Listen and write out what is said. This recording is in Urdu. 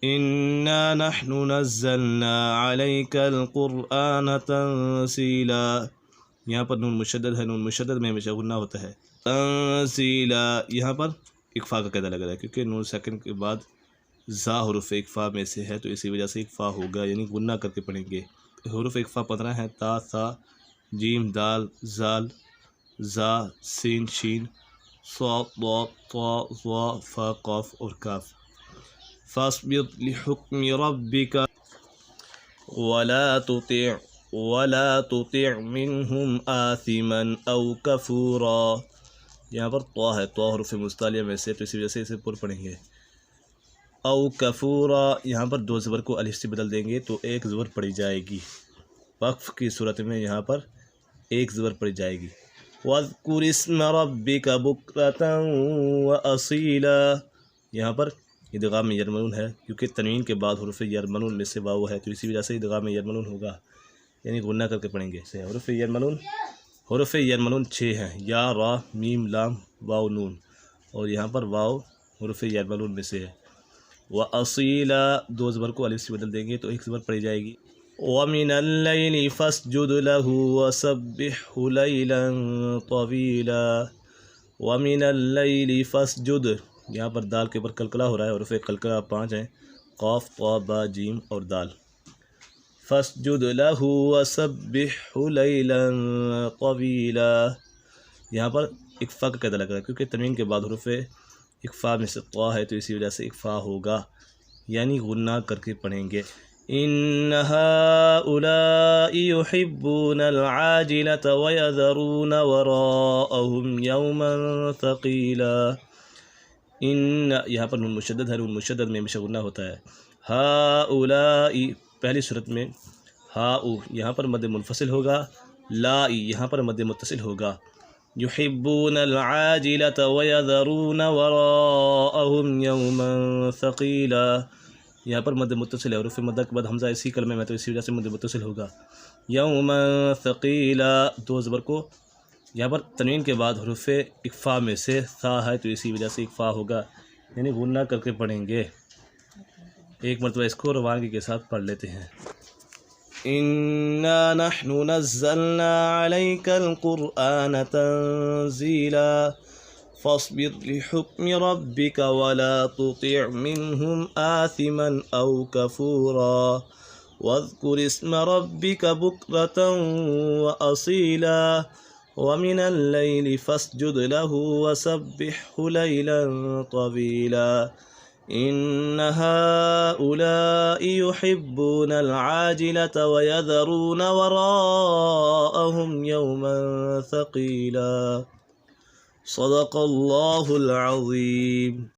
انا نحن نزلنا علیک القرآن تنزیلا، یہاں پر نون مشدد ہے، نون مشدد میں ہمیشہ غنہ ہوتا ہے. تنزیلا یہاں پر اکفا کا قاعدہ لگ رہا ہے کیونکہ نون ساکن کے بعد زا حروف اکفا میں سے ہے تو اسی وجہ سے اکفا ہوگا، یعنی غنہ کر کے پڑھیں گے. حروف اکفا 15 ہیں: تا، ثا، جیم، دال، زال، زا، سین، شین، صاد، ضاد، طا، ظا، فا، قاف اور کاف. فاصبر لحکم ربک ولا تطع منهم آثما او کفورا. یہاں پر طا ہے، طا حروف مستعلیہ میں سے تو اسی وجہ سے اسے پر پڑھیں گے. او کفورا یہاں پر دو زبر کو الف سے بدل دیں گے تو ایک زبر پڑی جائے گی. وقف کی صورت میں یہاں پر ایک زبر پڑی جائے گی. وَاذْكُرِ اسْمَ رَبِّكَ بُكْرَةً وَأَصِيلًا، یہاں پر ادغام یرملون ہے کیونکہ تنوین کے بعد حروف یرملون میں سے واو ہے تو اسی وجہ سے ادغام یرملون ہوگا، یعنی غنہ کر کے پڑھیں گے. حروف یرملون 6 ہیں: یا، را، میم، لام، واو، نون، اور یہاں پر واو حروف یرملون میں سے ہے. وَأَصِيلًا دو زبر کو الف سے بدل دیں گے تو ایک زبر پڑی جائے گی. وَمِنَ اللَّيْلِ فَاسْجُدْ لَهُ وَسَبِّحْهُ لَيْلًا طَوِيلًا. وَمِنَ اللَّيْلِ فَاسْجُدْ یہاں پر دال کے اوپر قلقلہ ہو رہا ہے، حروف قلقلہ 5 ہیں: قاف، طا، با، جیم اور دال. فَاسْجُدْ لَهُ وَسَبِّحْهُ لَيْلًا طَوِيلًا یہاں پر اکفا کا قاعدہ لگ رہا ہے کیونکہ تنوین کے بعد حروف اکفا میں سے طا ہے تو اسی وجہ سے اکفا ہوگا، یعنی غنہ کر کے پڑھیں گے. ان هؤلاء يحبون العاجلة ويذرون وراءهم يوما ثقيلا. ان یہاں پر نون مشدد ہے، نون مشدد میں ہمیشہ غنہ ہوتا ہے. هؤلاء پہلی صورت میں ہاؤ یہاں پر مد منفصل ہوگا، لا یہاں پر مد متصل ہوگا. يحبون العاجلة ويذرون وراءهم يوما ثقيلا یہاں پر مد متصل ہے، حروف مدہ کے بعد حمزہ اسی کلمے میں تو اسی وجہ سے مد متصل ہوگا. یوما ثقیلا دو زبر کو یہاں پر تنوین کے بعد حروف اکفا میں سے ثا ہے تو اسی وجہ سے اکفا ہوگا، یعنی غنہ کر کے پڑھیں گے. ایک مرتبہ اس کو روانگی کے ساتھ پڑھ لیتے ہیں. انا نحن نزلنا علیک القرآن تنزیلا فاصبر لحکم ربک ولا تطع منهم آثما او کفورا واذکر اسم ربک بکرة وأصیلا ومن اللیل فاسجد له وسبحه لیلا طویلا. ان هؤلاء يحبون العاجلة ويذرون وراءهم يوما ثقيلا. صدق الله العظيم.